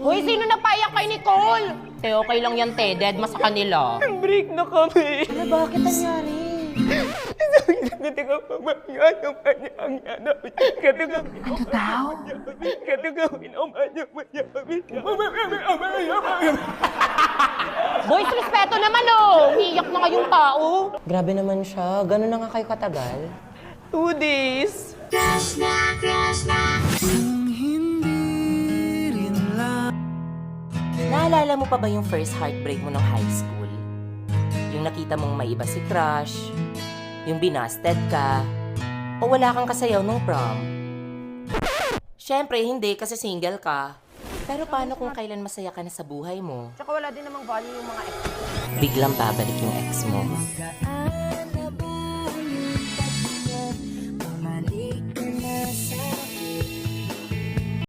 Hoy, sino napaiyak kay Nicole? Te, okay lang yan, te. Dead ma sa kanila. Break na kami. Ano, bakit nangyari? Ano daw? Boys, respeto naman, oh! Umiiyak na kayong tao. Grabe naman siya. Gano'n na nga kayo katagal? 2 days. Naalala mo pa ba yung first heartbreak mo ng high school? Yung nakita mong may iba si crush, yung binasted ka, o wala kang kasayaw nung prom? Siyempre, hindi kasi single ka. Pero paano kung kailan masaya ka na sa buhay mo? Tsaka wala din namang value yung mga ex. Biglang babalik yung ex mo.